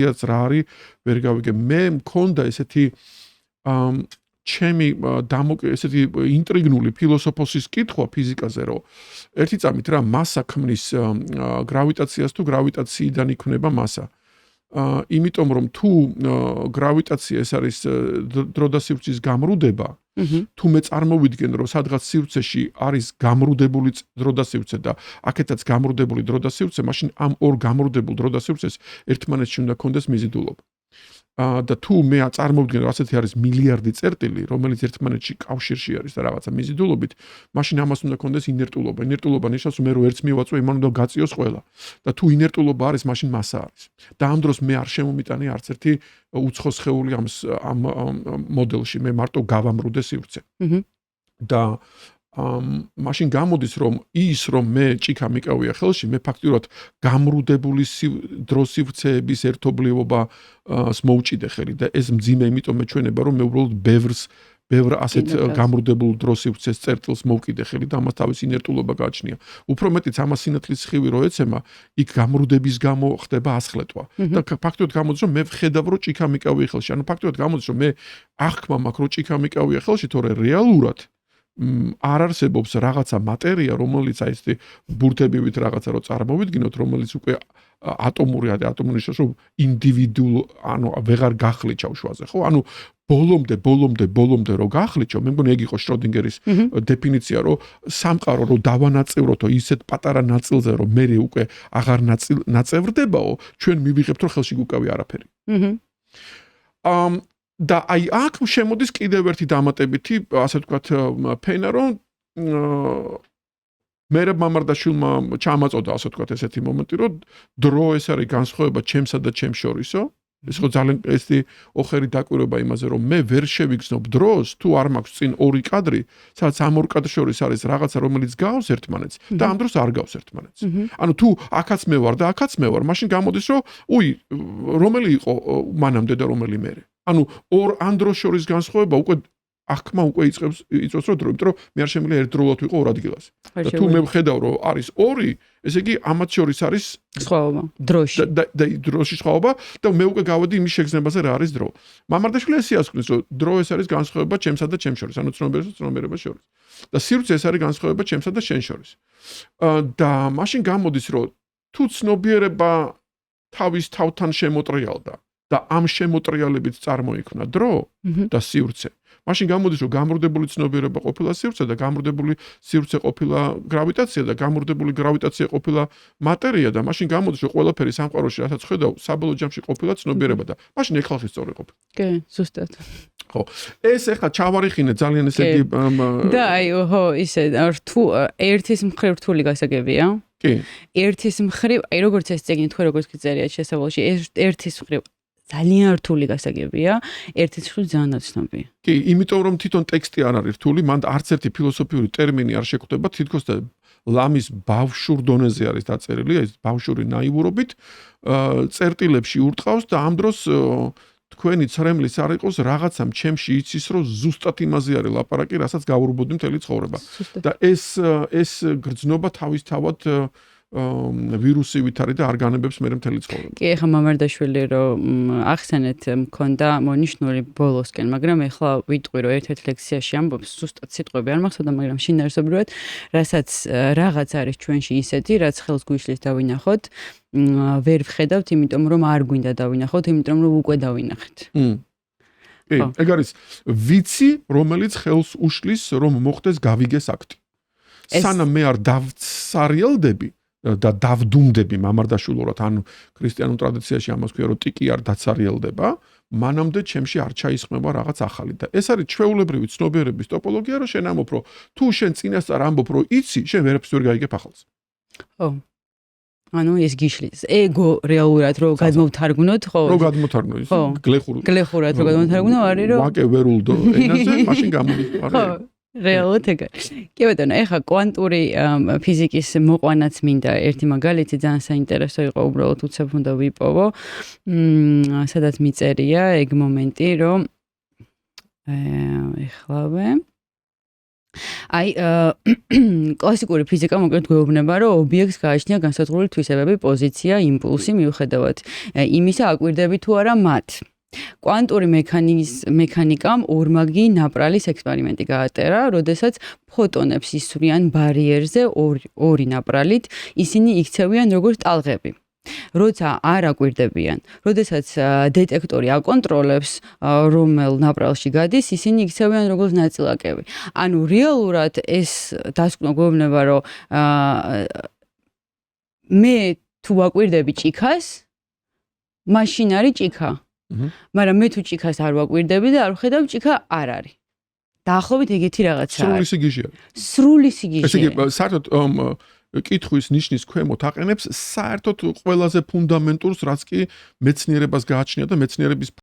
ის რა არის ვერ გავიგე მე მქონდა ესეთი ჩემი ესეთი ინტრიგნული ფილოსოფოსის კითხვა ფიზიკაზე რომ ერთი წამით რა მასა ქმნის გრავიტაციას თუ გრავიტაციიდან იქმნება მასა იმიტომ რომ თუ გრავიტაცია ეს არის დრო და სივრცის გამრუდება თუ მე წარმოვიდგენ რომ სადღაც სივრცეში არის გამრუდებული დრო და სივრცე და აქეთაც გამრუდებული დრო და სივრცე მაშინ ამ ორ გამრუდებულ დრო და სივრცეს ერთმანეთში უნდა კონდეს მიზიდულობა და თუ მე წარმოვიდგენ რომ ასეთი არის მილიარდი წერტილი რომელიც ერთმანეთში კავშირში არის და რაღაცა მიზიდულობით მაშინ ამას უნდა კონდეს ინერტულობა ინერტულობა ნიშნავს რომ მე რო ერთს მივაწვე იმან უნდა გაწიოს ყველა და თუ ინერტულობა არის მაშინ მასა არის და ამ დროს მე არ შემომიტანი არც ერთი უცხო სხეული ამ მოდელში მე მარტო გავამრუდე სივრცე და მაშინ გამოდის რომ ის რომ მე ჭიქა მიკავია ხელში მე ფაქტიურად გამრუდებული დრო სივრცეების ერთობლიობას მოვჭიდე ხელი და ეს მძიმე იმიტომ მეჩვენება რომ მე უბრალოდ ბევრ ასეთ გამრუდებულ დრო სივრცეს წერტილს მოვკიდე ხელი და ამას თავის ინერტულობა გააჩნია უფრო მეტიც ამას სინათლის სხივი რო ეცემა იქ გამრუდების გამო ხდება ასხლეტვა და ფაქტიურად გამოდის რომ მე ვხედავ რომ ჭიქა მიკავია ხელში ანუ ფაქტიურად გამოდის რომ მე აღქმა მაქვს რომ ჭიქა მიკავია ხელში თორე რეალურად არ არსებობს რაღაცა მატერია, რომელიც აი ესეთი ბურთებივით რაღაცა რო წარმოვიდგინოთ, რომელიც უკვე ატომური ნიშნავს, რომ ინდივიდუალ, ანუ ვეღარ გახლიჩავ შუაზე, ხო? ანუ ბოლომდე რო გახლიჩავ, მე მგონი ეგ იყო შროდინგერის დეფინიცია, რომ სამყარო რო დავანაწევროთო ისეთ პატარა ნაწილზე, რომ მე უკვე აღარ ნაწევრდებაო, ჩვენ მივიღებთ რომ ხელში გუკავია არაფერი. და აი აქ შემოდის კიდევ ერთი დამატებითი, ასე ვთქვათ, ფენა, რომ მერაბ მამარდაშვილმა ჩამაწოდა, ასე ვთქვათ, ესეთი მომენტი, რომ დრო ეს არის განსხვავება ჩემსა და ჩემს შორისო. ეს ხო ძალიან ესეთი ოხერი დაკვირვება იმაზე, რომ მე ვერ შევიგრძნობ დროს, თუ არ მაქვს წინ ორი კადრი, სადაც ამ ორ კადრ შორის არის რაღაცა, რომელიც გავს ერთმანეთს და ამ დროს არ გავს ერთმანეთს. ანუ თუ აქაც მე ვარ და აქაც მე ვარ, მაშინ გამოდის, რომ რომელი იყო მანამდე და რომელი მერე. ანუ ორ ანდროს შორის განსხვავება უკვე აღქმა უკვე იწვევს რომ იმიტომ რომ მე არ შემიძლია ერთდროულად ვიყო ორ ადგილას. და თუ მე ვხედავ რომ არის ორი, ესე იგი ამათ შორის არის სხვაობა დროში. და დროში სხვაობა და მე უკვე გავედი იმის შეგრძნებაზე რა არის დრო. მამარდაშვილი ესე ასკვნის რომ დრო ეს არის განსხვავება ჩემსა და ჩემს შორის, ანუ ცნობიერებას და ცნობიერებას შორის. და სივრცე ეს არის განსხვავება ჩემსა და შენ შორის. და მაშინ გამოდის რომ თუ ცნობიერება თავის თავთან შემოტრიალდა და ამ შემოტრიალებით წარმოიქმნა დრო და სივრცე. მაშინ გამოდის რომ გამრუდებული ცნობიერება ყოფილა სივრცე და გამრუდებული სივრცე ყოფილა გრავიტაცია და გამრუდებული გრავიტაცია ყოფილა მატერია და მაშინ გამოდის რომ ყველაფერი სამყაროში რასაც ხედავ საბოლოო ჯამში ყოფილა ცნობიერება და მაშინ ეგ ხალხი სწორი ყოფილა. კი, ზუსტად. ხო, ეს ახლა ჩავარიხინე ძალიან ესე იგი და აი ხო ისე რთულ ერთის მხრივ რთული გასაგებია. კი. ერთის მხრივ, აი როგორც ეს წიგნი თქვენ როგორც გიწერიათ შესავალში, ერთის მხრივ ძალიან რთული გასაგებია, ერთის მხრივ ძალიან ნაცნობია. კი, იმიტომ რომ თვითონ ტექსტი არ არის რთული, მან არც ერთი ფილოსოფიური ტერმინი არ შეგვხვდება, თითქოს და ლამის ბავშვურ დონეზე არის დაწერილი, ეს ბავშვური ნაივურობით, წერტილებში ურტყავს და ამ დროს თქვენი ცრემლის არ იყოს რაღაცამ ჩემში იცის რომ ზუსტად იმაზე არის ლაპარაკი, რასაც გავურბოდი მთელი ცხოვრება. და ეს გრძნობა თავისთავად ვირუსივით არის და არ განებებს მე მთელი ცხოვრება. კი, ეხლა მამარდაშვილი რომ ახსენეთ მქონდა მონიშნული ბოლოსკენ, მაგრამ ეხლა ვიტყვი რომ ერთ-ერთ ლექციაში ამბობს, ზუსტად სიტყვები არ მახსოვდა, მაგრამ შინაარსობრივად, რასაც რაღაც არის ჩვენში ისეთი, რაც ხელს გვიშლის დავინახოთ, ვერ ვხედავთ, იმიტომ რომ არ გვინდა დავინახოთ, იმიტომ რომ უკვე დავინახეთ. კი, ეგ არის ვიცი, რომელიც ხელს უშლის, რომ მოხდეს გავიგეს აქტი. სანამ მე არ დავცარიელდები და დავდუმდები მამარდაშვილურად, ანუ ქრისტიანულ ტრადიციაში ამას ქვია, რომ ტიკი არ დაცარიელდება, მანამდე ჩემში არ ჩაისხმება რაღაც ახალი და ეს არის ჩვეულებრივი ცნობიერების ტოპოლოგია, რომ შენ ამბობ, რომ თუ შენ წინასწარ ამბობ, რომ იცი, შენ ვერაფერს ვერ გაიგებ ახალს. ხო. ანუ ეს გიშლის. ეგო რეალურად რო გადმოვთარგმნოთ, ხო? რო გადმოვთარგმნო ის გლეხურად რო გადმოვთარგმნო, არის რომ ვაკე ვერულდო ენაზე, მაშინ გამოდის, არის. რეალურად ეგ არის. კი ბატონო, ეხლა კვანტური ფიზიკის მოყვანაც მინდა ერთი მაგალითი ძალიან საინტერესო იყო, უბრალოდ უცებ უნდა ვიპოვო. სადაც მიწერია ეგ მომენტი, რომ ეხლავე აი კლასიკური ფიზიკა მოკლედ გვეუბნება, რომ ობიექტს გააჩნია განსაზღვრული თვისებები, პოზიცია, იმპულსი, მიუხედავად იმისა, აკვირდები თუ არა მათ. კვანტური მექანიკამ ორმაგი ნაპრალის ექსპერიმენტი გაატარა, როდესაც ფოტონებს ისვრიან ბარიერზე ორი ნაპრალით, ისინი იქცევიან როგორც ტალღები. როცა არ აკვირდებიან, როდესაც დეტექტორი აკონტროლებს, რომელ ნაპრალში გადის, ისინი იქცევიან როგორც ნაწილაკები. ანუ რეალურად ეს დასკვნა გვეუბნება, რომ მე თუ აკვირდები ჭიქას, მაშინ არის ჭიქა. მაგრამ მე თუ ჭიქას არ ვაკვირდები და არ ვხედავ, ჭიქა არ არის. დაახლოებით ეგეთი რაღაცაა. სრული სიგიჟეა. სრული სიგიჟე. ესე იგი, საერთოდ კითხვის ნიშნის ქვემოთ აყენებს საერთოდ ყველაზე ფუნდამენტურს, რაც კი მეცნიერებას გააჩნია და მეცნიერების